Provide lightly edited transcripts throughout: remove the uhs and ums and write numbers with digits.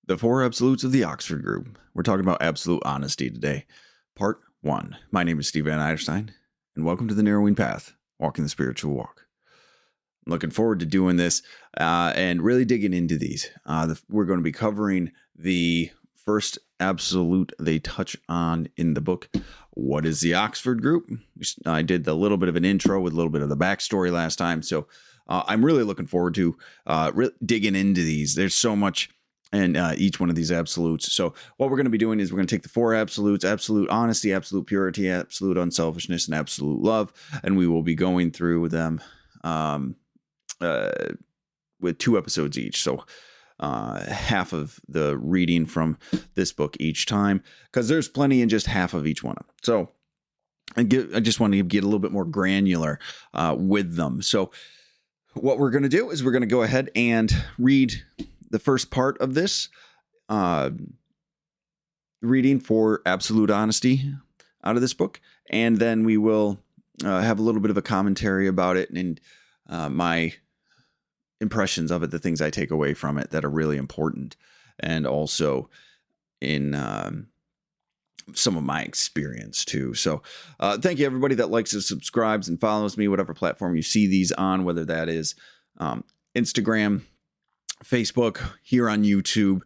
The Four Absolutes of the Oxford Group. We're talking about absolute honesty today. Part 1. My name is Steve Van Eierstein, and welcome to the Narrowing Path, Walking the Spiritual Walk. I'm looking forward to doing this and really digging into these. We're going to be covering the first absolute they touch on in the book. What is the Oxford Group? I did a little bit of an intro with a little bit of the backstory last time, so I'm really looking forward to digging into these. There's so much in each one of these absolutes. So what we're going to be doing is we're going to take the four absolutes: absolute honesty, absolute purity, absolute unselfishness, and absolute love. And we will be going through them with 2 episodes each. So half of the reading from this book each time, because there's plenty in just half of each one. So I just want to get a little bit more granular with them. So what we're going to do is we're going to go ahead and read the first part of this reading for absolute honesty out of this book. And then we will have a little bit of a commentary about it and my impressions of it, the things I take away from it that are really important. And also in some of my experience too. So thank you everybody that likes and subscribes and follows me, whatever platform you see these on, whether that is Instagram, Facebook, here on YouTube,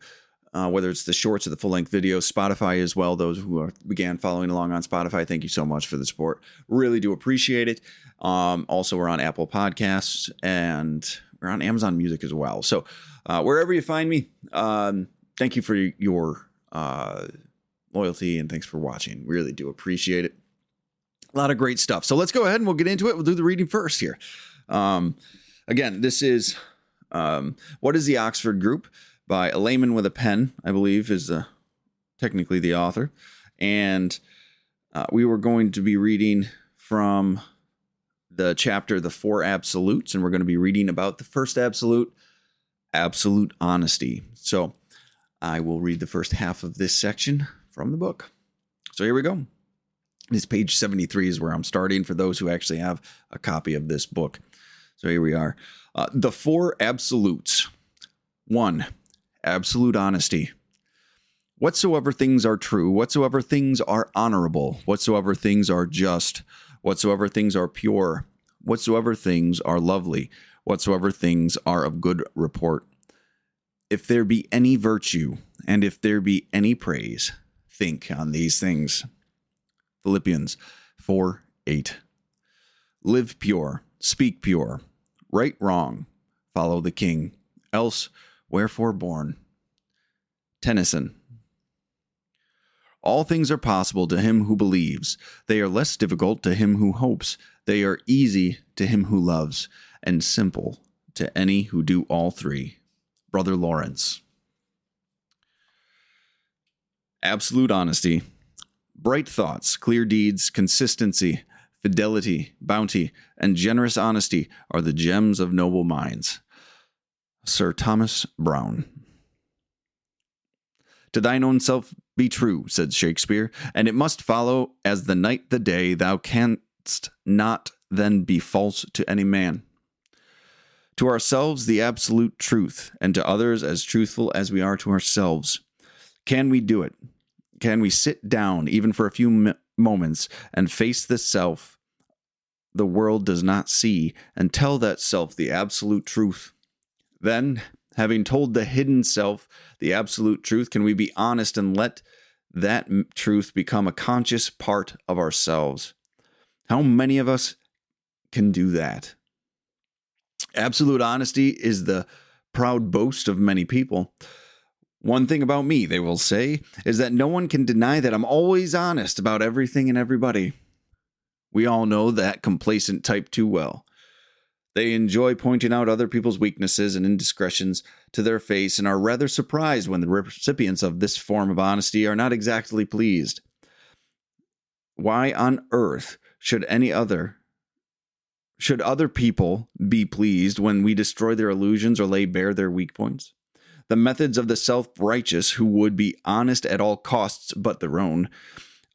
whether it's the shorts or the full-length videos, Spotify as well. Those who began following along on Spotify, thank you so much for the support. Really do appreciate it. Also, we're on Apple Podcasts and we're on Amazon Music as well. So wherever you find me, thank you for your loyalty and thanks for watching. Really do appreciate it. A lot of great stuff. So let's go ahead and we'll get into it. We'll do the reading first here. Again, this is What is the Oxford Group by a layman with a pen, I believe is technically the author. And we were going to be reading from the chapter, The Four Absolutes, and we're going to be reading about the first absolute, absolute honesty. So I will read the first half of this section from the book. So here we go. This page 73 is where I'm starting for those who actually have a copy of this book. So here we are. The Four Absolutes. 1. Absolute honesty. Whatsoever things are true, whatsoever things are honorable, whatsoever things are just, whatsoever things are pure, whatsoever things are lovely, whatsoever things are of good report. If there be any virtue, and if there be any praise, think on these things. Philippians 4:8. Live pure, speak pure, right wrong, follow the king, else wherefore born. Tennyson. All things are possible to him who believes. They are less difficult to him who hopes. They are easy to him who loves, and simple to any who do all three. Brother Lawrence. Absolute honesty. Bright thoughts, clear deeds, consistency, fidelity, bounty, and generous honesty are the gems of noble minds. Sir Thomas Browne. To thine own self be true, said Shakespeare, and it must follow as the night the day, thou canst not then be false to any man. To ourselves the absolute truth, and to others as truthful as we are to ourselves. Can we do it? Can we sit down, even for a few moments, and face the self the world does not see, and tell that self the absolute truth? Then, having told the hidden self the absolute truth, can we be honest and let that truth become a conscious part of ourselves? How many of us can do that? Absolute honesty is the proud boast of many people. One thing about me, they will say, is that no one can deny that I'm always honest about everything and everybody. We all know that complacent type too well. They enjoy pointing out other people's weaknesses and indiscretions to their face and are rather surprised when the recipients of this form of honesty are not exactly pleased. Why on earth should other people be pleased when we destroy their illusions or lay bare their weak points? The methods of the self-righteous who would be honest at all costs but their own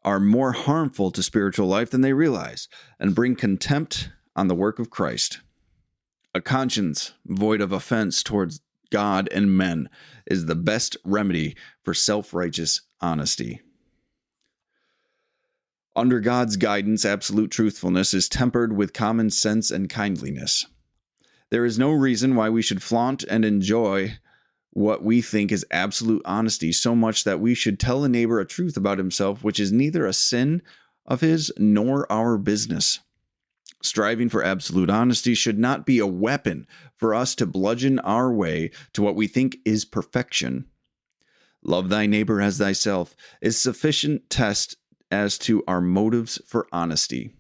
are more harmful to spiritual life than they realize and bring contempt on the work of Christ. A conscience void of offense towards God and men is the best remedy for self-righteous honesty. Under God's guidance, absolute truthfulness is tempered with common sense and kindliness. There is no reason why we should flaunt and enjoy what we think is absolute honesty so much that we should tell a neighbor a truth about himself which is neither a sin of his nor our business. Striving for absolute honesty should not be a weapon for us to bludgeon our way to what we think is perfection. Love thy neighbor as thyself is sufficient test as to our motives for honesty.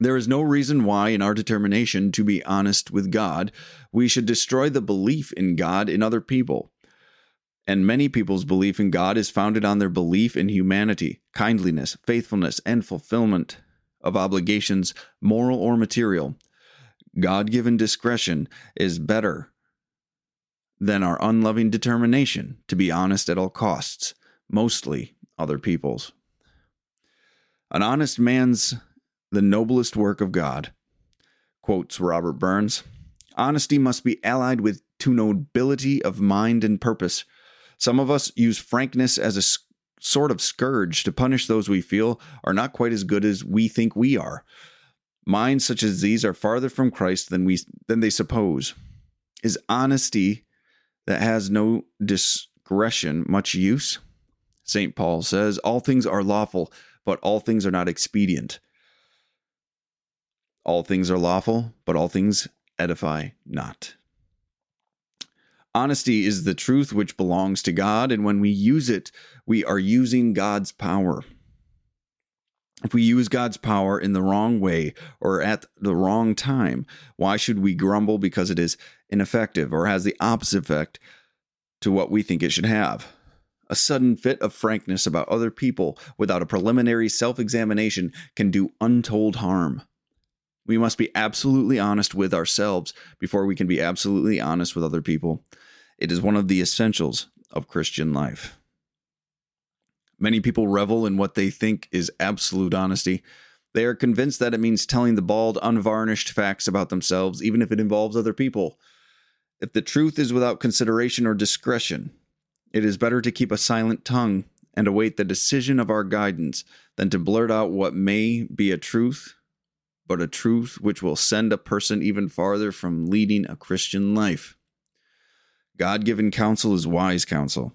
There is no reason why, in our determination to be honest with God, we should destroy the belief in God in other people. And many people's belief in God is founded on their belief in humanity, kindliness, faithfulness, and fulfillment of obligations, moral or material. God-given discretion is better than our unloving determination to be honest at all costs, mostly other people's. An honest man's the noblest work of God. Quotes Robert Burns. Honesty must be allied to nobility of mind and purpose. Some of us use frankness as a sort of scourge to punish those we feel are not quite as good as we think we are. Minds such as these are farther from Christ than they suppose. Is honesty that has no discretion much use? St. Paul says, all things are lawful, but all things are not expedient. All things are lawful, but all things edify not. Honesty is the truth which belongs to God, and when we use it, we are using God's power. If we use God's power in the wrong way or at the wrong time, why should we grumble because it is ineffective or has the opposite effect to what we think it should have? A sudden fit of frankness about other people without a preliminary self-examination can do untold harm. We must be absolutely honest with ourselves before we can be absolutely honest with other people. It is one of the essentials of Christian life. Many people revel in what they think is absolute honesty. They are convinced that it means telling the bald, unvarnished facts about themselves, even if it involves other people. If the truth is without consideration or discretion, it is better to keep a silent tongue and await the decision of our guidance than to blurt out what may be a truth, but a truth which will send a person even farther from leading a Christian life. God-given counsel is wise counsel.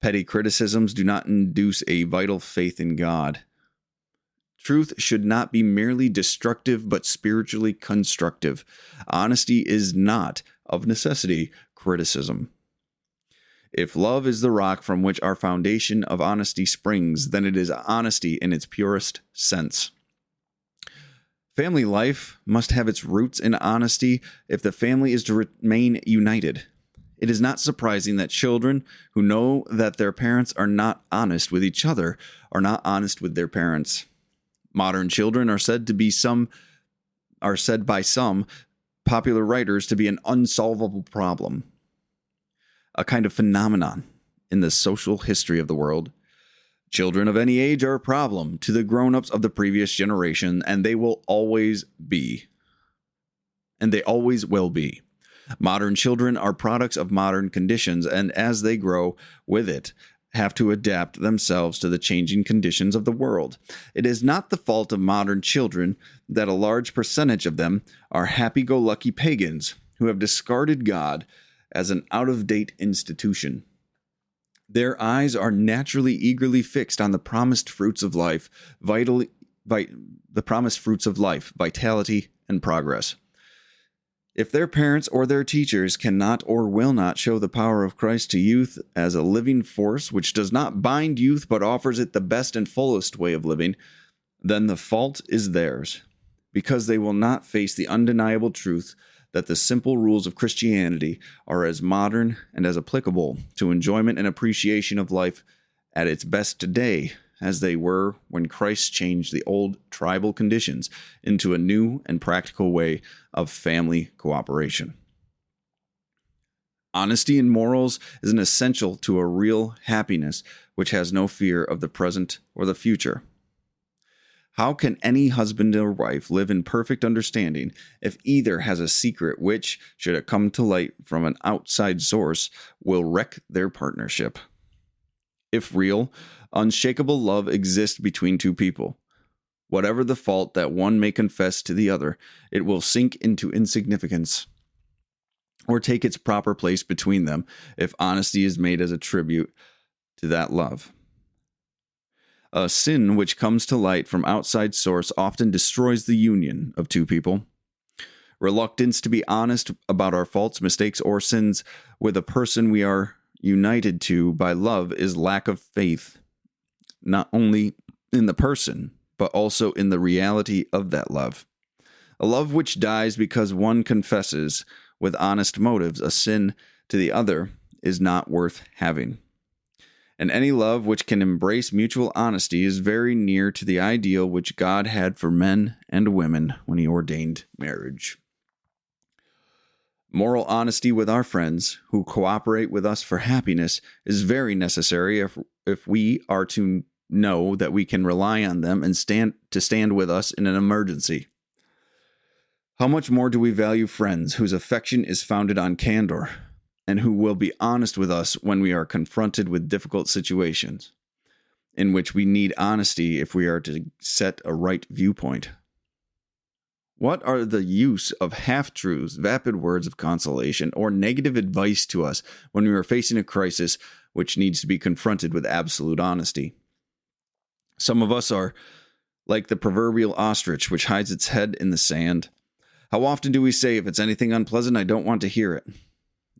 Petty criticisms do not induce a vital faith in God. Truth should not be merely destructive, but spiritually constructive. Honesty is not, of necessity, criticism. If love is the rock from which our foundation of honesty springs, then it is honesty in its purest sense. Family life must have its roots in honesty if the family is to remain united. It is not surprising that children who know that their parents are not honest with each other are not honest with their parents. Modern children are said by some popular writers to be an unsolvable problem, a kind of phenomenon in the social history of the world. Children of any age are a problem to the grown-ups of the previous generation, and they will always be. And they always will be. Modern children are products of modern conditions, and as they grow with it, have to adapt themselves to the changing conditions of the world. It is not the fault of modern children that a large percentage of them are happy-go-lucky pagans who have discarded God as an out-of-date institution. Their eyes are naturally eagerly fixed on the promised fruits of life, vitality and progress. If their parents or their teachers cannot or will not show the power of Christ to youth as a living force which does not bind youth but offers it the best and fullest way of living, then the fault is theirs, because they will not face the undeniable truth that the simple rules of Christianity are as modern and as applicable to enjoyment and appreciation of life at its best today as they were when Christ changed the old tribal conditions into a new and practical way of family cooperation. Honesty in morals is an essential to a real happiness which has no fear of the present or the future. How can any husband or wife live in perfect understanding if either has a secret which, should it come to light from an outside source, will wreck their partnership? If real, unshakable love exists between two people, whatever the fault that one may confess to the other, it will sink into insignificance or take its proper place between them if honesty is made as a tribute to that love. A sin which comes to light from outside source often destroys the union of two people. Reluctance to be honest about our faults, mistakes, or sins with a person we are united to by love is lack of faith, not only in the person, but also in the reality of that love. A love which dies because one confesses with honest motives a sin to the other is not worth having. And any love which can embrace mutual honesty is very near to the ideal which God had for men and women when he ordained marriage. Moral honesty with our friends who cooperate with us for happiness is very necessary if we are to know that we can rely on them and stand with us in an emergency. How much more do we value friends whose affection is founded on candor, and who will be honest with us when we are confronted with difficult situations, in which we need honesty if we are to set a right viewpoint? What are the use of half-truths, vapid words of consolation, or negative advice to us when we are facing a crisis which needs to be confronted with absolute honesty? Some of us are like the proverbial ostrich which hides its head in the sand. How often do we say, if it's anything unpleasant, I don't want to hear it,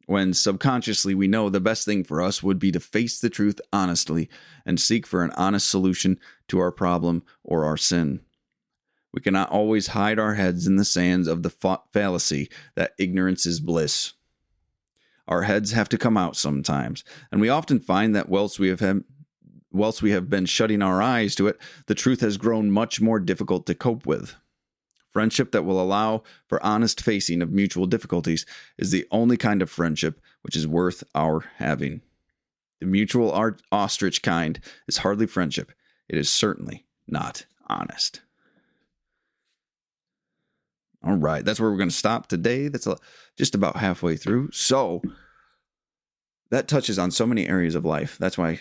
when subconsciously we know the best thing for us would be to face the truth honestly and seek for an honest solution to our problem or our sin. We cannot always hide our heads in the sands of the fallacy that ignorance is bliss. Our heads have to come out sometimes, and we often find that whilst we have been shutting our eyes to it, the truth has grown much more difficult to cope with. Friendship that will allow for honest facing of mutual difficulties is the only kind of friendship which is worth our having. The mutual ostrich kind is hardly friendship. It is certainly not honest. All right, that's where we're going to stop today. That's just about halfway through. So that touches on so many areas of life. That's why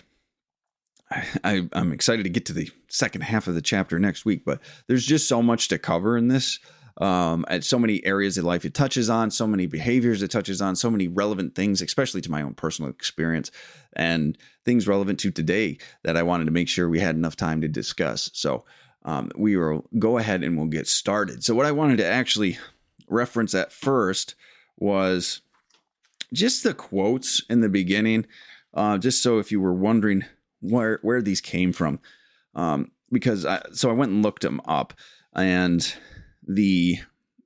I'm excited to get to the second half of the chapter next week, but there's just so much to cover in this. At so many areas of life it touches on, so many behaviors it touches on, so many relevant things, especially to my own personal experience and things relevant to today that I wanted to make sure we had enough time to discuss. So we will go ahead and we'll get started. So what I wanted to actually reference at first was just the quotes in the beginning, just so if you were wondering where these came from, because I went and looked them up, and the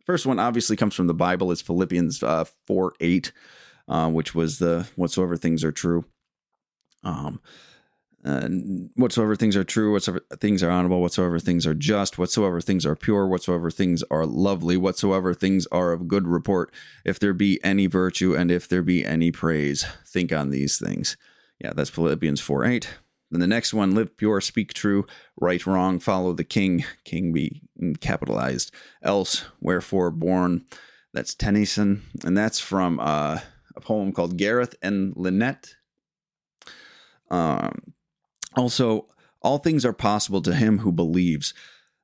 first one obviously comes from the Bible. It's Philippians 4:8, which was the whatsoever things are true, and whatsoever things are true, whatsoever things are honorable, whatsoever things are just, whatsoever things are pure, whatsoever things are lovely, whatsoever things are of good report, if there be any virtue and if there be any praise, think on these things. Yeah, that's Philippians 4:8. Then the next one, live pure, speak true, right wrong, follow the king be capitalized, else wherefore born. That's Tennyson, and that's from a poem called Gareth and Lynette. Also, all things are possible to him who believes.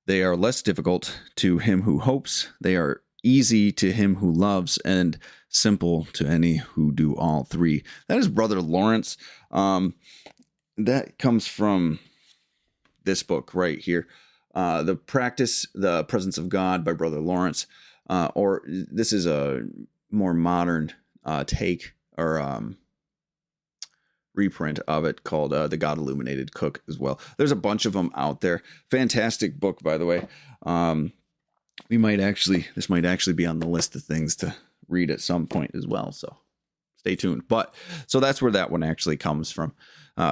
They are less difficult to him who hopes. They are easy to him who loves, and simple to any who do all three. That is Brother Lawrence. That comes from this book right here, The Presence of God by Brother Lawrence. Or this is a more modern take or reprint of it called The God Illuminated Cook as well. There's a bunch of them out there. Fantastic book, by the way. This might actually be on the list of things to read at some point as well. So stay tuned. But so that's where that one actually comes from.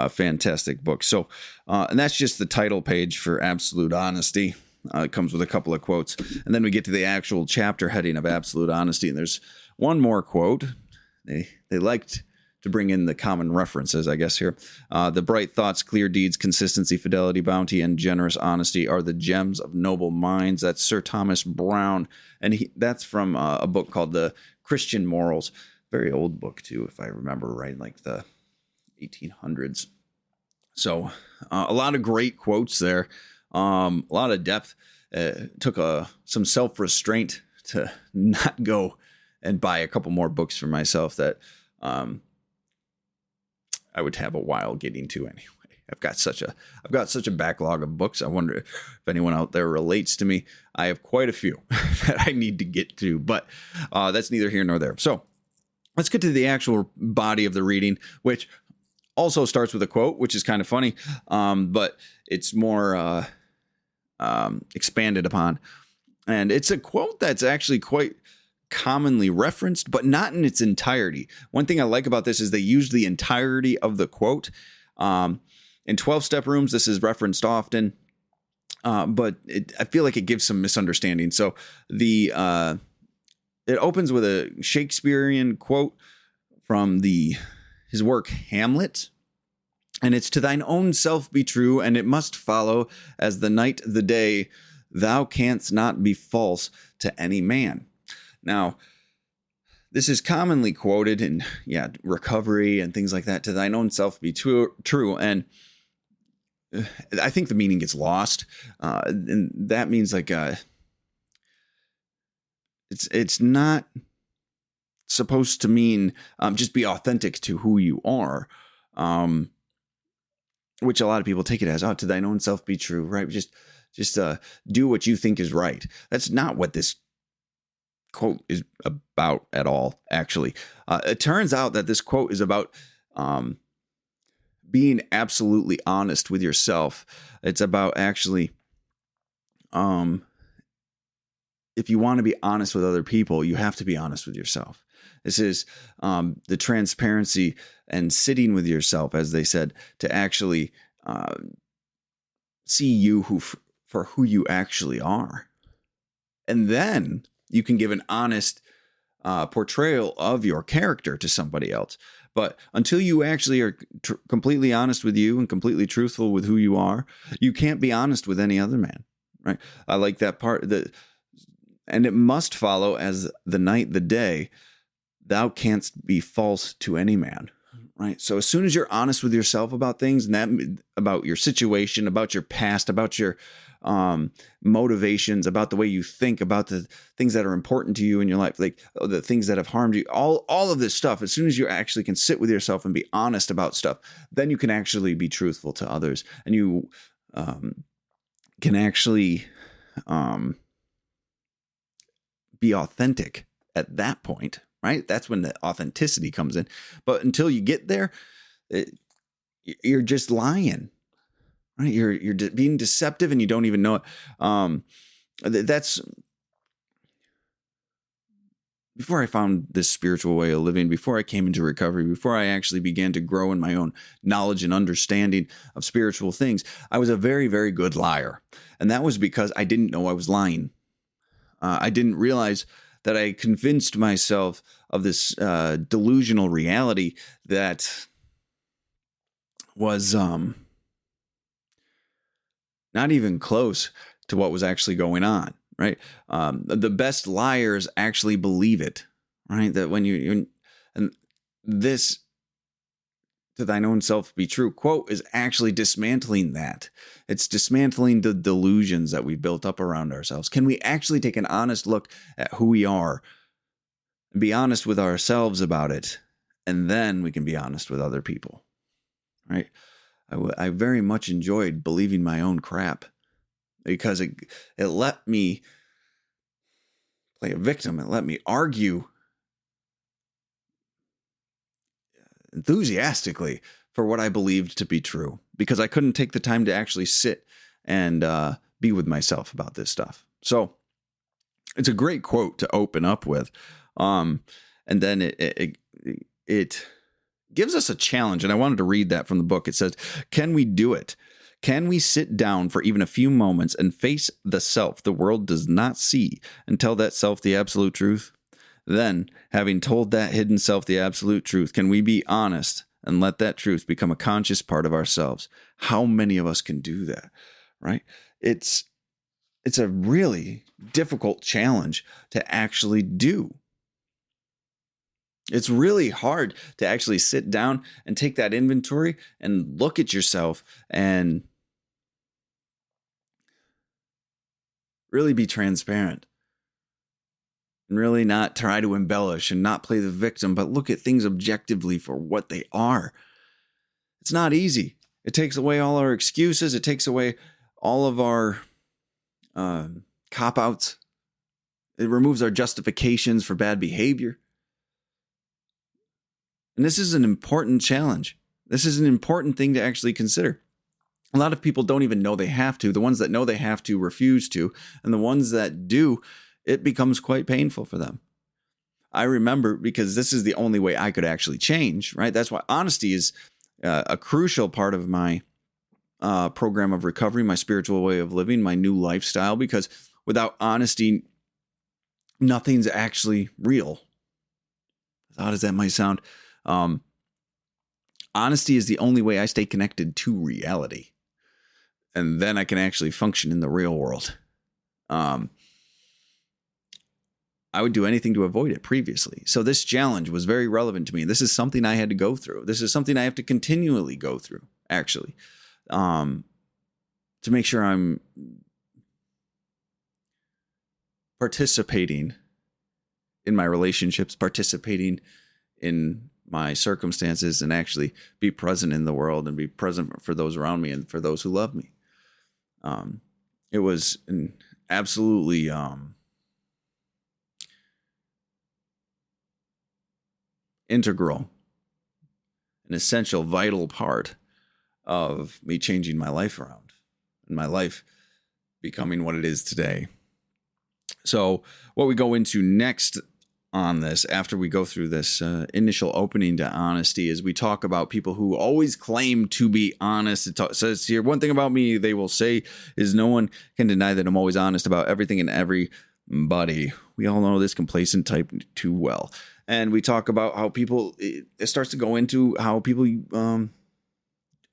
Fantastic book. So, and that's just the title page for Absolute Honesty. It comes with a couple of quotes, and then we get to the actual chapter heading of Absolute Honesty. And there's one more quote. They liked to bring in the common references, I guess, here. The bright thoughts, clear deeds, consistency, fidelity, bounty, and generous honesty are the gems of noble minds. That's Sir Thomas Browne. And that's from a book called The Christian Morals. Very old book, too, if I remember right, like the 1800s. So a lot of great quotes there. A lot of depth. Took some self-restraint to not go and buy a couple more books for myself that I would have a while getting to anyway. I've got such a backlog of books. I wonder if anyone out there relates to me. I have quite a few that I need to get to, but that's neither here nor there. So let's get to the actual body of the reading, which also starts with a quote, which is kind of funny, but it's more expanded upon. And it's a quote that's actually quite commonly referenced, but not in its entirety. One thing I like about this is they use the entirety of the quote. In 12-step rooms, this is referenced often, but I feel like it gives some misunderstanding. So it opens with a Shakespearean quote from his work Hamlet. And it's, to thine own self be true, and it must follow as the night the day, thou canst not be false to any man. Now, this is commonly quoted in recovery and things like that, to thine own self be true. And I think the meaning gets lost. And that means like it's not supposed to mean just be authentic to who you are. Which a lot of people take it as, to thine own self be true, right? Just do what you think is right. That's not what this quote is about at all, actually. It turns out that this quote is about being absolutely honest with yourself. It's about actually, if you want to be honest with other people, you have to be honest with yourself. This is the transparency and sitting with yourself, as they said, to actually see you for who you actually are. And then you can give an honest portrayal of your character to somebody else. But until you actually are completely honest with you and completely truthful with who you are, you can't be honest with any other man, right? I like that part. And it must follow as the night the day, thou canst be false to any man, right? So as soon as you're honest with yourself about things, and that about your situation, about your past, about your motivations, about the way you think, about the things that are important to you in your life, like the things that have harmed you, all of this stuff, as soon as you actually can sit with yourself and be honest about stuff, then you can actually be truthful to others. And you can actually be authentic at that point, right? That's when the authenticity comes in. But until you get there, you're just lying, right? You're being deceptive and you don't even know it. That's before I found this spiritual way of living, before I came into recovery, before I actually began to grow in my own knowledge and understanding of spiritual things, I was a very, very good liar. And that was because I didn't know I was lying. I didn't realize that I convinced myself of this delusional reality that was not even close to what was actually going on, right? The best liars actually believe it, right? That when and this, to thine own self be true quote, is actually dismantling that. It's dismantling the delusions that we've built up around ourselves. Can we actually take an honest look at who we are and be honest with ourselves about it? And then we can be honest with other people, right? I very much enjoyed believing my own crap because it let me play a victim. It let me argue enthusiastically for what I believed to be true, because I couldn't take the time to actually sit and be with myself about this stuff. So it's a great quote to open up with. And then it gives us a challenge. And I wanted to read that from the book. It says, can we do it? Can we sit down for even a few moments and face the self the world does not see and tell that self the absolute truth? Then, having told that hidden self the absolute truth, can we be honest and let that truth become a conscious part of ourselves? How many of us can do that, right? It's a really difficult challenge to actually do. It's really hard to actually sit down and take that inventory and look at yourself and really be transparent and really not try to embellish and not play the victim, but look at things objectively for what they are. It's not easy. It takes away all our excuses. It takes away all of our cop-outs. It removes our justifications for bad behavior. And this is an important challenge. This is an important thing to actually consider. A lot of people don't even know they have to. The ones that know they have to refuse to. And the ones that do, it becomes quite painful for them. I remember, because this is the only way I could actually change, right? That's why honesty is a crucial part of my program of recovery, my spiritual way of living, my new lifestyle, because without honesty, nothing's actually real. As odd as that might sound, honesty is the only way I stay connected to reality. And then I can actually function in the real world. I would do anything to avoid it previously. So this challenge was very relevant to me. This is something I had to go through. This is something I have to continually go through, actually, to make sure I'm participating in my relationships, participating in my circumstances, and actually be present in the world and be present for those around me and for those who love me. It was an absolutely integral, an essential, vital part of me changing my life around and my life becoming what it is today. So what we go into next on this, after we go through this initial opening to honesty, is we talk about people who always claim to be honest. It says here, one thing about me, they will say, is no one can deny that I'm always honest about everything and everybody. We all know this complacent type too well. And we talk about how people, it starts to go into how people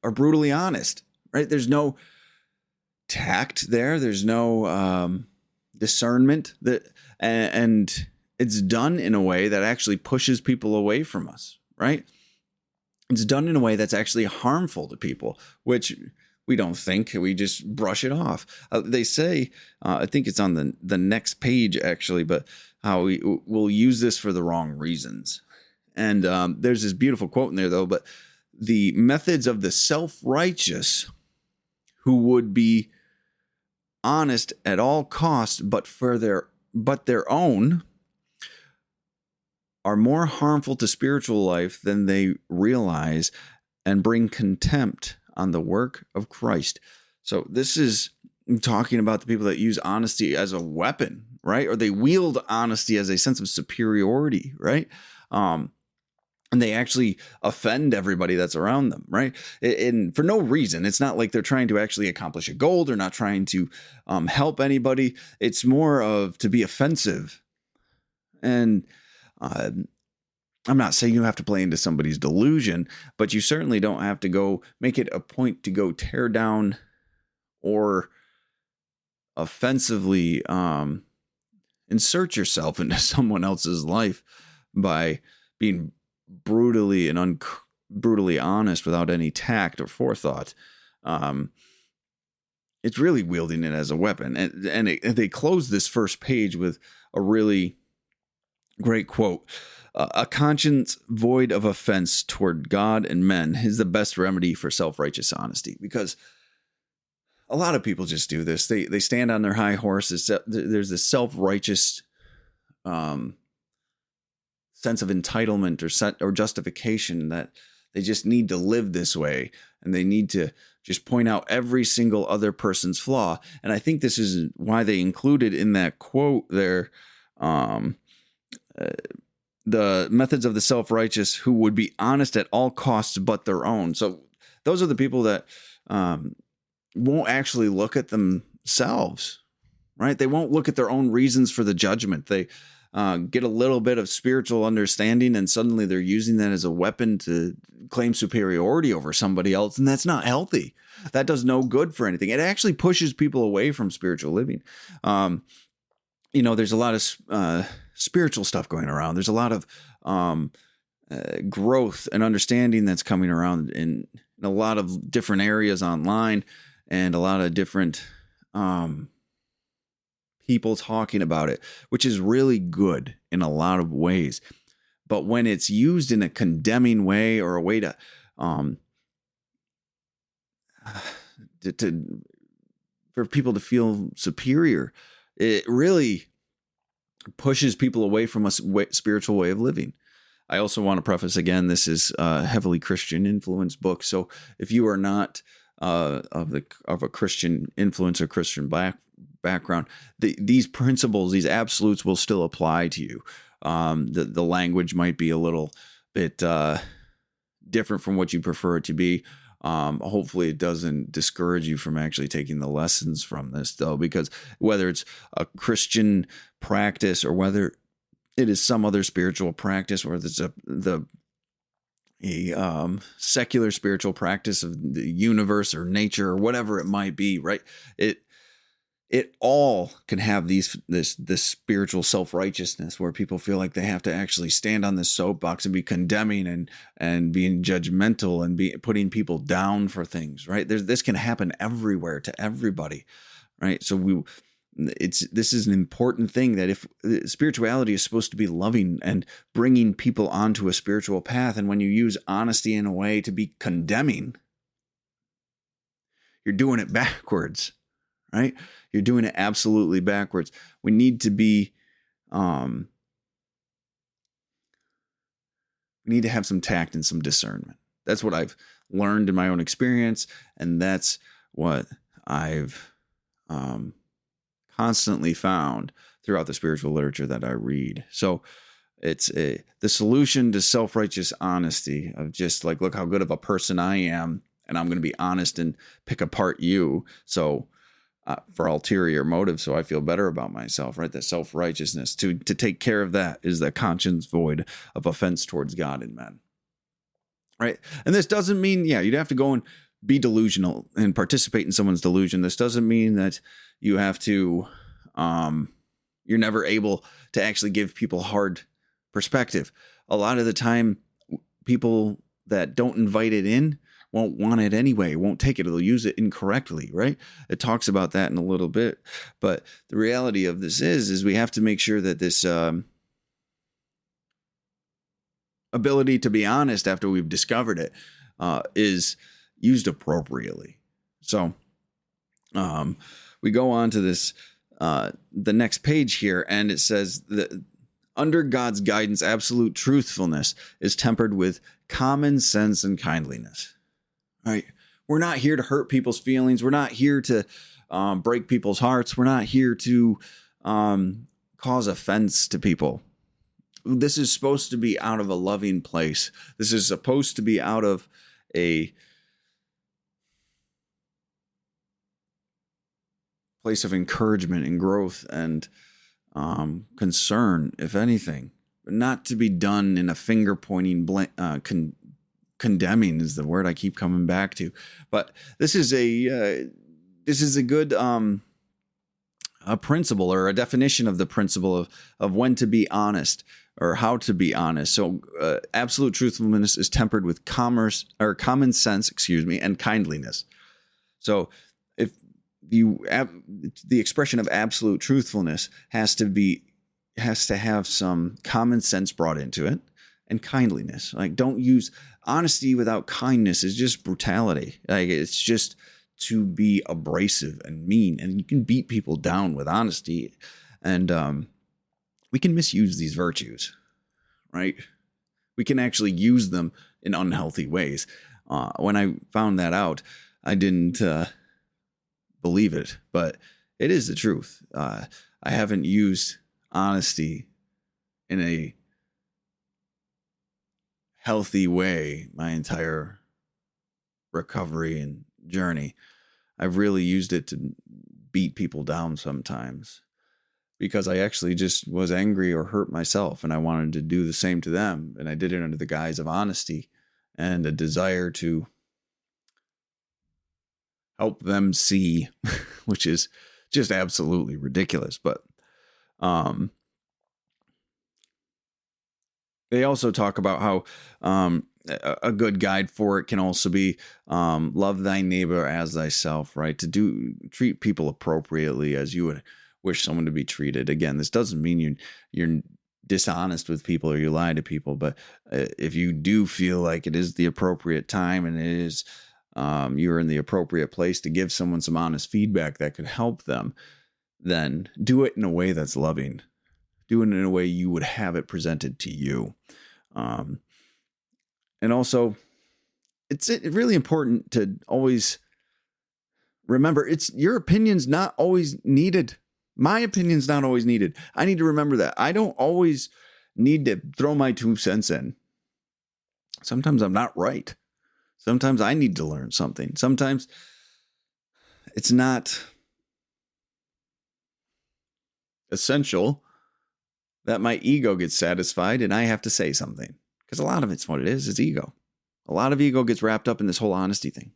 are brutally honest, right? There's no tact there. There's no discernment, and it's done in a way that actually pushes people away from us, right? It's done in a way that's actually harmful to people, which we don't think. We just brush it off. They say, I think it's on the next page, actually, but how we'll use this for the wrong reasons. And there's this beautiful quote in there, though, but the methods of the self-righteous who would be honest at all costs, but their own, are more harmful to spiritual life than they realize and bring contempt on the work of Christ. So this is talking about the people that use honesty as a weapon, right? Or they wield honesty as a sense of superiority, right? And they actually offend everybody that's around them, right? And for no reason. It's not like they're trying to actually accomplish a goal. They're not trying to help anybody. It's more of to be offensive. And I'm not saying you have to play into somebody's delusion, but you certainly don't have to go make it a point to go tear down or offensively insert yourself into someone else's life by being brutally and brutally honest without any tact or forethought. It's really wielding it as a weapon. And they close this first page with a really great quote. A conscience void of offense toward God and men is the best remedy for self-righteous honesty. Because a lot of people just do this. They stand on their high horses. There's this self-righteous sense of entitlement or justification that they just need to live this way, and they need to just point out every single other person's flaw. And I think this is why they included in that quote there, the methods of the self-righteous who would be honest at all costs but their own. So those are the people that won't actually look at themselves, right? They won't look at their own reasons for the judgment. They get a little bit of spiritual understanding, and suddenly they're using that as a weapon to claim superiority over somebody else. And that's not healthy. That does no good for anything. It actually pushes people away from spiritual living. There's a lot of spiritual stuff going around. There's a lot of growth and understanding that's coming around in a lot of different areas online, and a lot of different people talking about it, which is really good in a lot of ways. But when it's used in a condemning way, or a way to for people to feel superior, it really pushes people away from a spiritual way of living. I also want to preface again, this is a heavily Christian influenced book. So if you are not of a Christian influence or Christian background, these principles, these absolutes will still apply to you. The language might be a little bit different from what you prefer it to be. Hopefully it doesn't discourage you from actually taking the lessons from this, though, because whether it's a Christian practice or whether it is some other spiritual practice, or it's a secular spiritual practice of the universe or nature or whatever it might be, right? It all can have this spiritual self-righteousness where people feel like they have to actually stand on this soapbox and be condemning and being judgmental and putting people down for things, right? This can happen everywhere to everybody, right? So this is an important thing, that if spirituality is supposed to be loving and bringing people onto a spiritual path, and when you use honesty in a way to be condemning, you're doing it backwards, right? You're doing it absolutely backwards. We need to be, we need to have some tact and some discernment. That's what I've learned in my own experience, and that's what I've constantly found throughout the spiritual literature that I read. So it's the solution to self-righteous honesty of just like, look how good of a person I am, and I'm going to be honest and pick apart you. So for ulterior motives, so I feel better about myself, right? That self-righteousness, to take care of that is the conscience void of offense towards God and men, right? And this doesn't mean, you'd have to go and be delusional and participate in someone's delusion. This doesn't mean that you have to, you're never able to actually give people hard perspective. A lot of the time, people that don't invite it in won't want it anyway, won't take it. They'll use it incorrectly, right? It talks about that in a little bit. But the reality of this is we have to make sure that this ability to be honest after we've discovered it is used appropriately. So we go on to this, the next page here, and it says that under God's guidance, absolute truthfulness is tempered with common sense and kindliness. Right? We're not here to hurt people's feelings. We're not here to break people's hearts. We're not here to cause offense to people. This is supposed to be out of a loving place. This is supposed to be out of a place of encouragement and growth and concern, if anything, but not to be done in a finger-pointing, condemning is the word I keep coming back to. But this is a good a principle, or a definition of the principle of when to be honest or how to be honest. So absolute truthfulness is tempered with common sense, and kindliness. So if the expression of absolute truthfulness has to have some common sense brought into it, and kindliness. Like, don't use honesty without kindness is just brutality. Like, it's just to be abrasive and mean, and you can beat people down with honesty, and we can misuse these virtues, right? We can actually use them in unhealthy ways. When I found that out, I didn't believe it, but it is the truth. I haven't used honesty in a healthy way my entire recovery and journey. I've really used it to beat people down sometimes. because I actually just was angry or hurt myself, and I wanted to do the same to them. And I did it under the guise of honesty and a desire to help them see, which is just absolutely ridiculous. But they also talk about how a good guide for it can also be love thy neighbor as thyself, right? To treat people appropriately as you would wish someone to be treated. Again, this doesn't mean you're dishonest with people or you lie to people, but if you do feel like it is the appropriate time and it is you're in the appropriate place to give someone some honest feedback that could help them, then do it in a way that's loving. Do it in a way you would have it presented to you. And also, it's really important to always remember, it's your opinion's not always needed. My opinion's not always needed. I need to remember that. I don't always need to throw my 2 cents in. Sometimes I'm not right. Sometimes I need to learn something. Sometimes it's not essential that my ego gets satisfied and I have to say something. Because a lot of it's what it is ego. A lot of ego gets wrapped up in this whole honesty thing.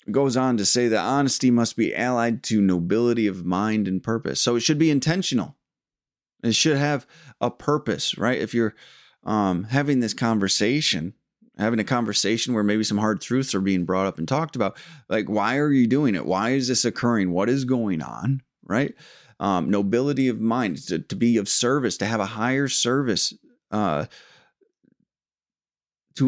Goes on to say that honesty must be allied to nobility of mind and purpose. So it should be intentional. It should have a purpose, right? If you're having this conversation, having a conversation where maybe some hard truths are being brought up and talked about, like, why are you doing it? Why is this occurring? What is going on, right? Nobility of mind, to be of service, to have a higher service, to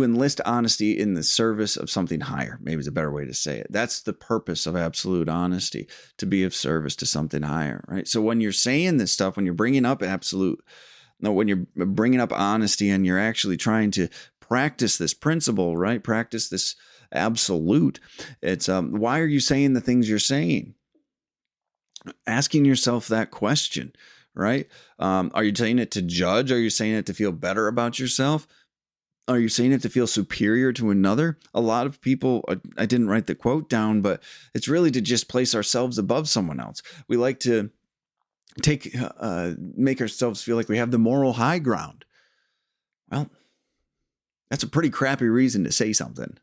enlist honesty in the service of something higher. Maybe is a better way to say it. That's the purpose of absolute honesty, to be of service to something higher, right? So when you're saying this stuff, when you're bringing up when you're bringing up honesty and you're actually trying to practice this principle, right? Practice this absolute. It's why are you saying the things you're saying? Asking yourself that question, right? Are you saying it to judge? Are you saying it to feel better about yourself? Are you saying it to feel superior to another? A lot of people, I didn't write the quote down, but it's really to just place ourselves above someone else. We like to make ourselves feel like we have the moral high ground. Well, that's a pretty crappy reason to say something,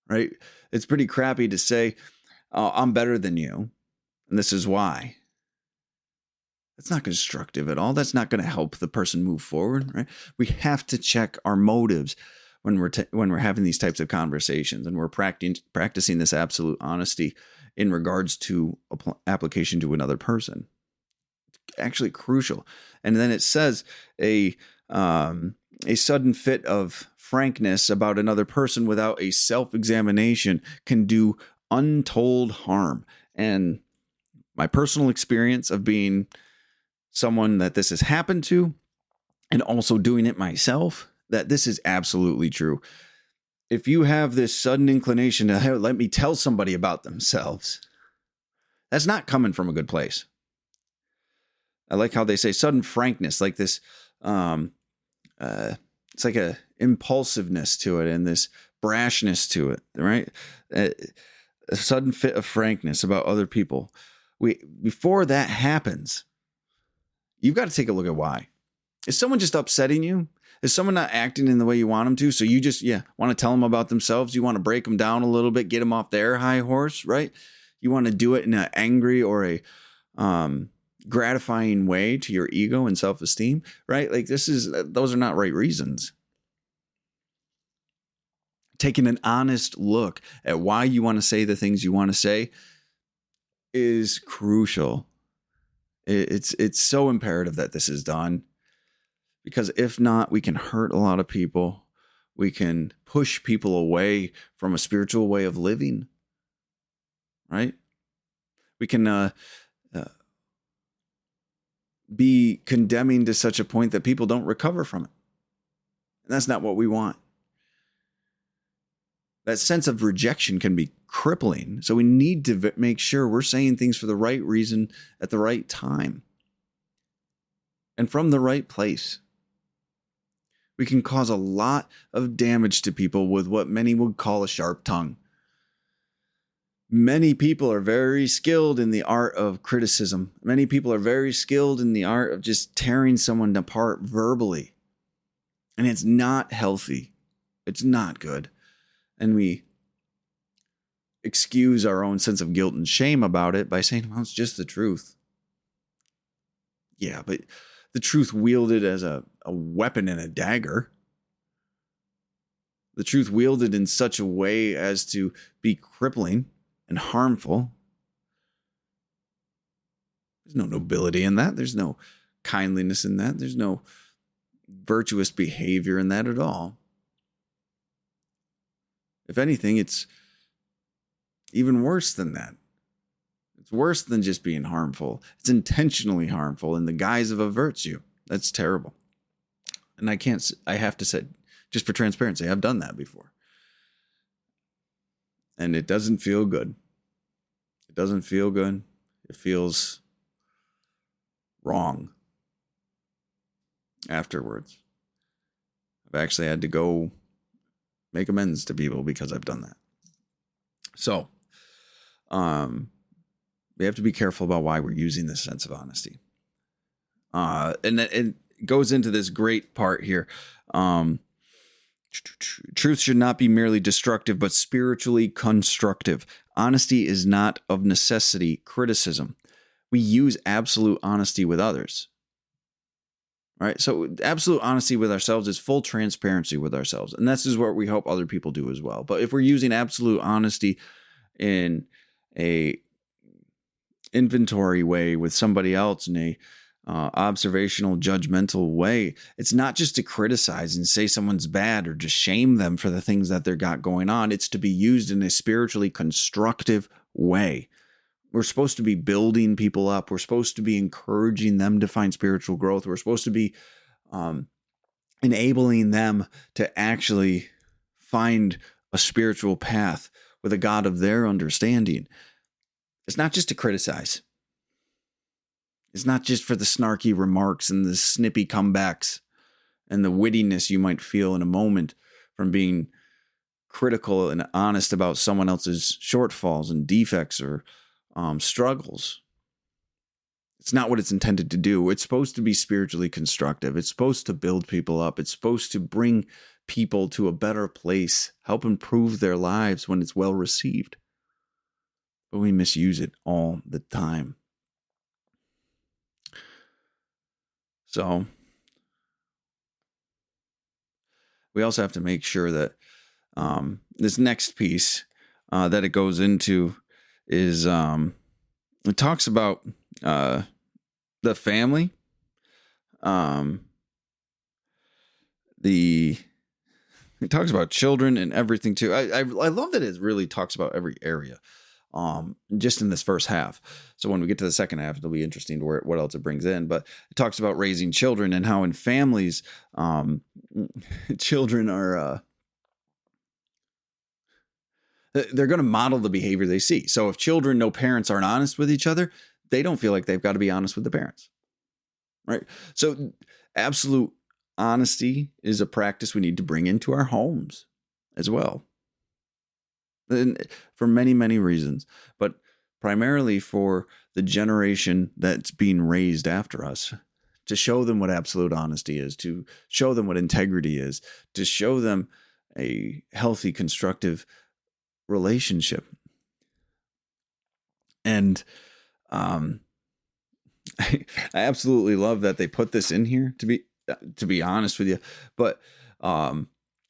right? It's pretty crappy to say, I'm better than you, and this is why. That's not constructive at all. That's not going to help the person move forward, right? We have to check our motives when we're having these types of conversations, and we're practicing this absolute honesty in regards to application to another person. It's actually crucial. And then it says a sudden fit of frankness about another person without a self-examination can do untold harm. And my personal experience of being someone that this has happened to, and also doing it myself, that this is absolutely true. If you have this sudden inclination to, hey, let me tell somebody about themselves, that's not coming from a good place. I like how they say sudden frankness, like this, it's like a impulsiveness to it and this brashness to it, right? A sudden fit of frankness about other people. Before that happens, you've got to take a look at why. Is someone just upsetting you? Is someone not acting in the way you want them to? So you just, want to tell them about themselves. You want to break them down a little bit, get them off their high horse, right? You want to do it in an angry or a gratifying way to your ego and self-esteem, right? Like those are not right reasons. Taking an honest look at why you want to say the things you want to say is crucial. It's so imperative that this is done, because if not, we can hurt a lot of people. We can push people away from a spiritual way of living, right? We can be condemning to such a point that people don't recover from it. And that's not what we want. That sense of rejection can be crippling. So we need to make sure we're saying things for the right reason at the right time and from the right place. We can cause a lot of damage to people with what many would call a sharp tongue. Many people are very skilled in the art of criticism. Many people are very skilled in the art of just tearing someone apart verbally. And it's not healthy. It's not good. And we excuse our own sense of guilt and shame about it by saying, well, it's just the truth. Yeah, but the truth wielded as a weapon and a dagger. The truth wielded in such a way as to be crippling and harmful. There's no nobility in that. There's no kindliness in that. There's no virtuous behavior in that at all. If anything, it's even worse than that. It's worse than just being harmful. It's intentionally harmful in the guise of a virtue. That's terrible. And I have to say, just for transparency, I've done that before. And it doesn't feel good. It doesn't feel good. It feels wrong afterwards. I've actually had to go make amends to people because I've done that. So, we have to be careful about why we're using this sense of honesty. And it goes into this great part here. Truth should not be merely destructive, but spiritually constructive. Honesty is not of necessity criticism. We use absolute honesty with others. Right? So absolute honesty with ourselves is full transparency with ourselves. And this is what we hope other people do as well. But if we're using absolute honesty in a inventory way with somebody else in a observational, judgmental way, it's not just to criticize and say someone's bad or just shame them for the things that they've got going on. It's to be used in a spiritually constructive way. We're supposed to be building people up. We're supposed to be encouraging them to find spiritual growth. We're supposed to be enabling them to actually find a spiritual path with a God of their understanding. It's not just to criticize. It's not just for the snarky remarks and the snippy comebacks and the wittiness you might feel in a moment from being critical and honest about someone else's shortfalls and defects or struggles. It's not what it's intended to do. It's supposed to be spiritually constructive. It's supposed to build people up. It's supposed to bring people to a better place, help improve their lives when it's well received. But we misuse it all the time. So we also have to make sure that this next piece that it goes into is it talks about the family, it talks about children and everything too. I love that it really talks about every area, just in this first half. So when we get to the second half, it'll be interesting to what else it brings in. But it talks about raising children and how in families, children are they're going to model the behavior they see. So if children know parents aren't honest with each other, they don't feel like they've got to be honest with the parents. Right? So absolute honesty is a practice we need to bring into our homes as well. And for many, many reasons, but primarily for the generation that's being raised after us, to show them what absolute honesty is, to show them what integrity is, to show them a healthy, constructive relationship. And I absolutely love that they put this in here, to be honest with you, but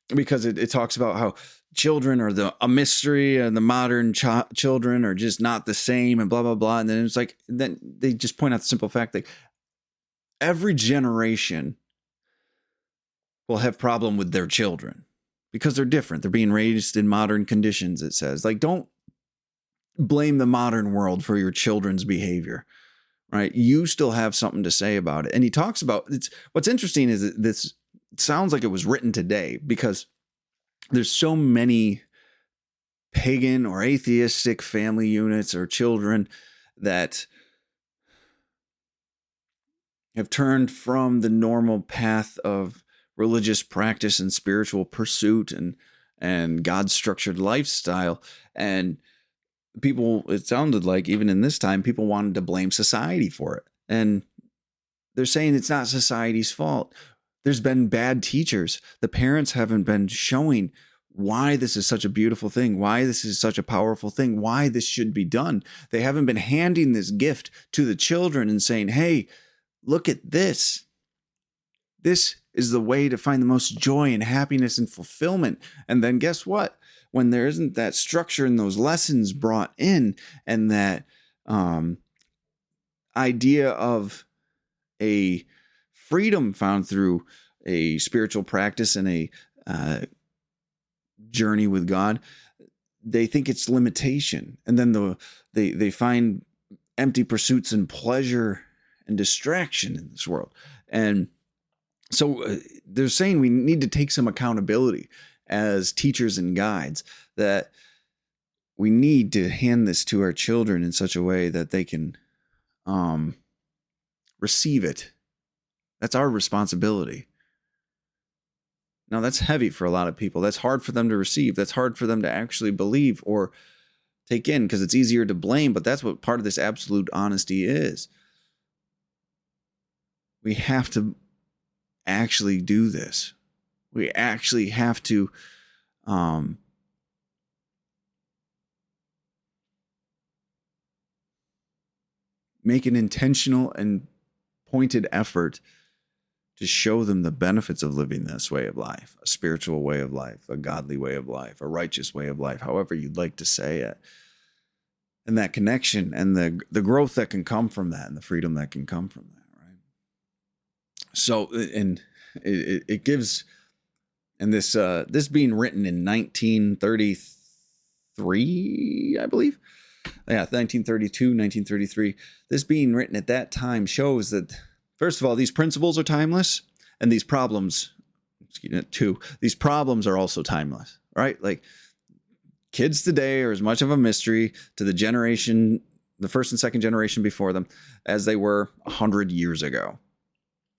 because it talks about how children are a mystery and the modern children are just not the same and blah, blah, blah. And then it's like, then they just point out the simple fact that every generation will have problem with their children because they're different. They're being raised in modern conditions, it says. Like, don't blame the modern world for your children's behavior, right? You still have something to say about it. And he talks about, what's interesting is that this sounds like it was written today because there's so many pagan or atheistic family units or children that have turned from the normal path of religious practice and spiritual pursuit and God-structured lifestyle, and people, it sounded like even in this time, people wanted to blame society for it. And they're saying it's not society's fault. There's been bad teachers. The parents haven't been showing why this is such a beautiful thing, why this is such a powerful thing, why this should be done. They haven't been handing this gift to the children and saying, hey, look at this. This is the way to find the most joy and happiness and fulfillment. And then guess what? When there isn't that structure and those lessons brought in, and that idea of a freedom found through a spiritual practice and a journey with God, they think it's limitation. And then they find empty pursuits and pleasure and distraction in this world. And so they're saying we need to take some accountability as teachers and guides, that we need to hand this to our children in such a way that they can receive it. That's our responsibility. Now, that's heavy for a lot of people. That's hard for them to receive. That's hard for them to actually believe or take in, because it's easier to blame. But that's what part of this absolute honesty is. We have to actually do this. We actually have to make an intentional and pointed effort to show them the benefits of living this way of life, a spiritual way of life, a godly way of life, a righteous way of life, however you'd like to say it. And that connection and the growth that can come from that, and the freedom that can come from that, right? So, and it gives, and this being written in 1933, I believe. Yeah, 1932, 1933. This being written at that time shows that, first of all, these principles are timeless, and these problems, these problems are also timeless, right? Like, kids today are as much of a mystery to the generation, the first and second generation before them, as they were 100 years ago.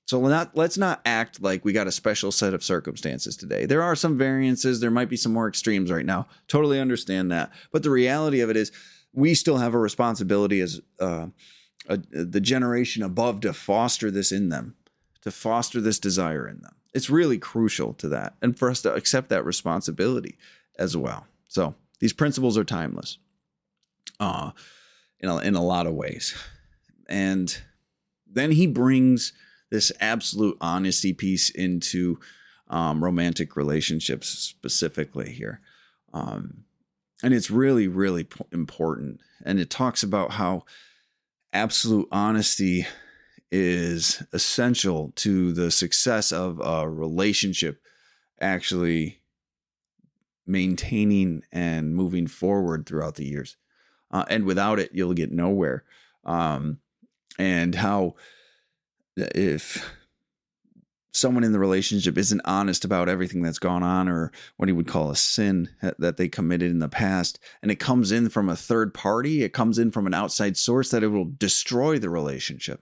So let's not act like we got a special set of circumstances today. There are some variances. There might be some more extremes right now. Totally understand that. But the reality of it is, we still have a responsibility as the generation above to foster this in them, to foster this desire in them. It's really crucial to that, and for us to accept that responsibility as well. So these principles are timeless in a lot of ways. And then he brings this absolute honesty piece into romantic relationships specifically here. And it's really, really important. And it talks about how absolute honesty is essential to the success of a relationship actually maintaining and moving forward throughout the years. And without it, you'll get nowhere. And how if someone in the relationship isn't honest about everything that's gone on, or what he would call a sin that they committed in the past, and it comes in from a third party, it comes in from an outside source, that it will destroy the relationship,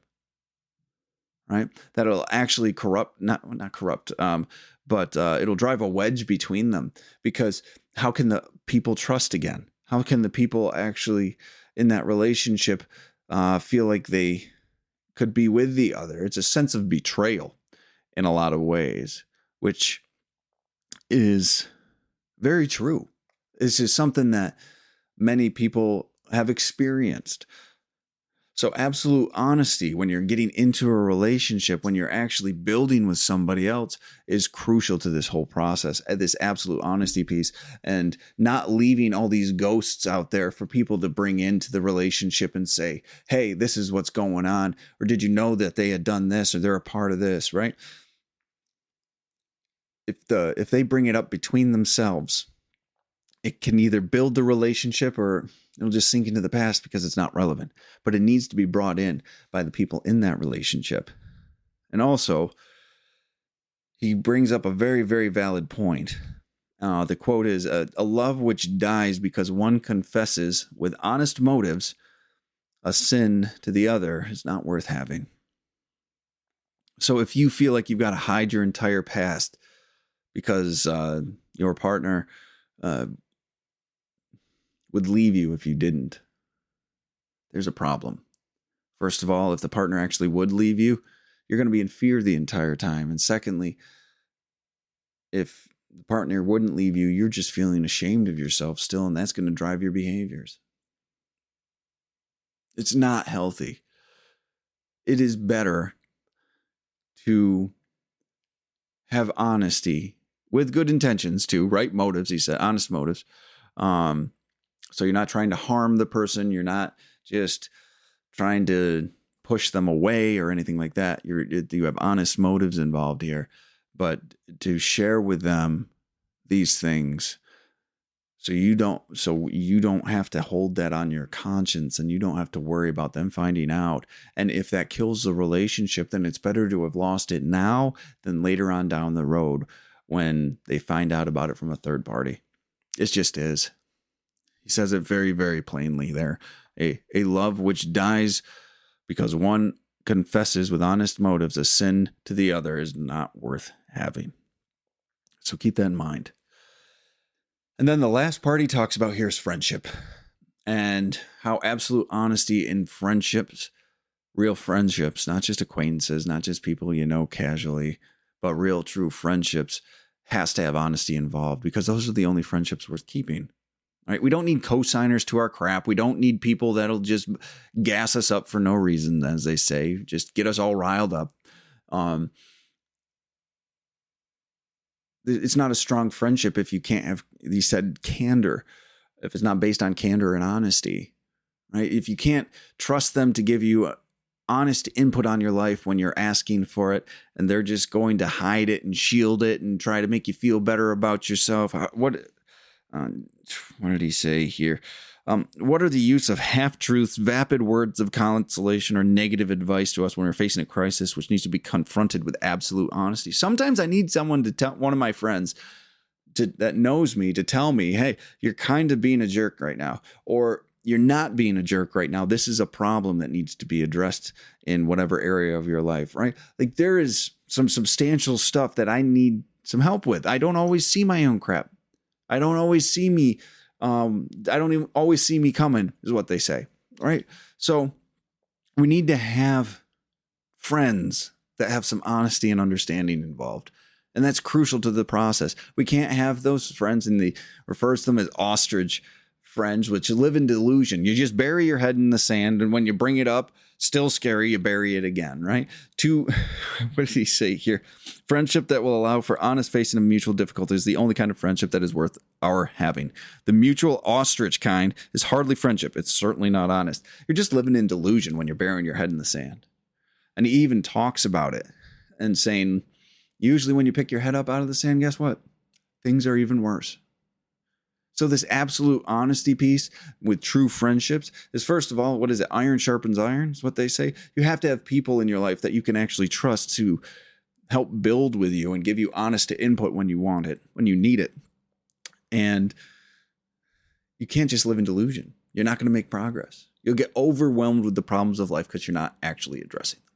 right? That it'll actually not corrupt, but it'll drive a wedge between them, because how can the people trust again? How can the people actually in that relationship feel like they could be with the other? It's a sense of betrayal in a lot of ways, which is very true. This is something that many people have experienced. So absolute honesty when you're getting into a relationship, when you're actually building with somebody else, is crucial to this whole process, this absolute honesty piece, and not leaving all these ghosts out there for people to bring into the relationship and say, hey, this is what's going on, or did you know that they had done this, or they're a part of this, right? If they bring it up between themselves, it can either build the relationship or it'll just sink into the past because it's not relevant. But it needs to be brought in by the people in that relationship. And also, he brings up a very, very valid point. The quote is, a love which dies because one confesses with honest motives a sin to the other is not worth having. So if you feel like you've got to hide your entire past because your partner would leave you if you didn't, there's a problem. First of all, if the partner actually would leave you, you're going to be in fear the entire time. And secondly, if the partner wouldn't leave you, you're just feeling ashamed of yourself still, and that's going to drive your behaviors. It's not healthy. It is better to have honesty with good intentions too, right? Motives, he said, honest motives. So you're not trying to harm the person. You're not just trying to push them away or anything like that. You have honest motives involved here, but to share with them these things so you don't have to hold that on your conscience, and you don't have to worry about them finding out. And if that kills the relationship, then it's better to have lost it now than later on down the road when they find out about it from a third party. It just is. He says it very, very plainly there. A love which dies because one confesses with honest motives a sin to the other is not worth having. So keep that in mind. And then the last part he talks about here is friendship, and how absolute honesty in friendships, real friendships, not just acquaintances, not just people you know casually, but real true friendships, has to have honesty involved, because those are the only friendships worth keeping. Right? We don't need cosigners to our crap. We don't need people that'll just gas us up for no reason, as they say, just get us all riled up. It's not a strong friendship if you can't have, he said, candor, if it's not based on candor and honesty, right? If you can't trust them to give you honest input on your life when you're asking for it, and they're just going to hide it and shield it and try to make you feel better about yourself. What did he say here? What are the use of half-truths, vapid words of consolation, or negative advice to us when we're facing a crisis which needs to be confronted with absolute honesty? Sometimes I need someone to tell, one of my friends that knows me, to tell me, hey, you're kind of being a jerk right now, or you're not being a jerk right now. This is a problem that needs to be addressed in whatever area of your life, right? Like, there is some substantial stuff that I need some help with. I don't always see my own crap. I don't always see me. I don't even always see me coming, is what they say. Right. So we need to have friends that have some honesty and understanding involved. And that's crucial to the process. We can't have those friends, and he refers to them as ostrich friends, which live in delusion. You just bury your head in the sand, and when you bring it up, still scary, you bury it again, right? What did he say here? Friendship that will allow for honest facing of mutual difficulties is the only kind of friendship that is worth our having. The mutual ostrich kind is hardly friendship. It's certainly not honest. You're just living in delusion when you're burying your head in the sand. And he even talks about it and saying, usually when you pick your head up out of the sand, guess what? Things are even worse. So this absolute honesty piece with true friendships is, first of all, what is it? Iron sharpens iron is what they say. You have to have people in your life that you can actually trust to help build with you and give you honest input when you want it, when you need it. And you can't just live in delusion. You're not going to make progress. You'll get overwhelmed with the problems of life because you're not actually addressing them.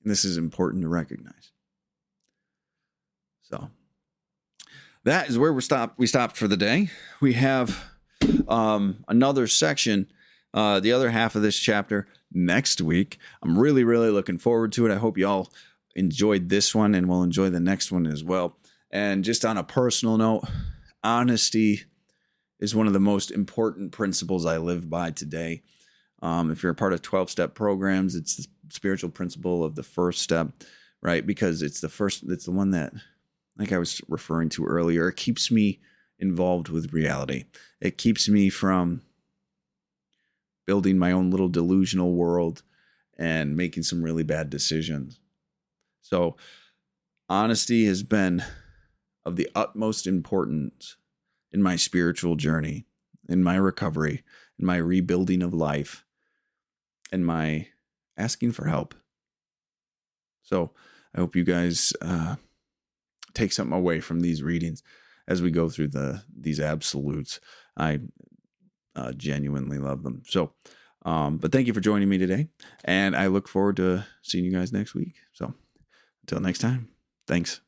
And this is important to recognize. So that is where we stopped for the day. We have another section, the other half of this chapter, next week. I'm really, really looking forward to it. I hope y'all enjoyed this one and will enjoy the next one as well. And just on a personal note, honesty is one of the most important principles I live by today. If you're a part of 12-step programs, it's the spiritual principle of the first step, right? Because it's the one that, like I was referring to earlier, it keeps me involved with reality. It keeps me from building my own little delusional world and making some really bad decisions. So honesty has been of the utmost importance in my spiritual journey, in my recovery, in my rebuilding of life, and my asking for help. So I hope you guys take something away from these readings as we go through these absolutes. I genuinely love them. So, but thank you for joining me today, and I look forward to seeing you guys next week. So until next time, thanks.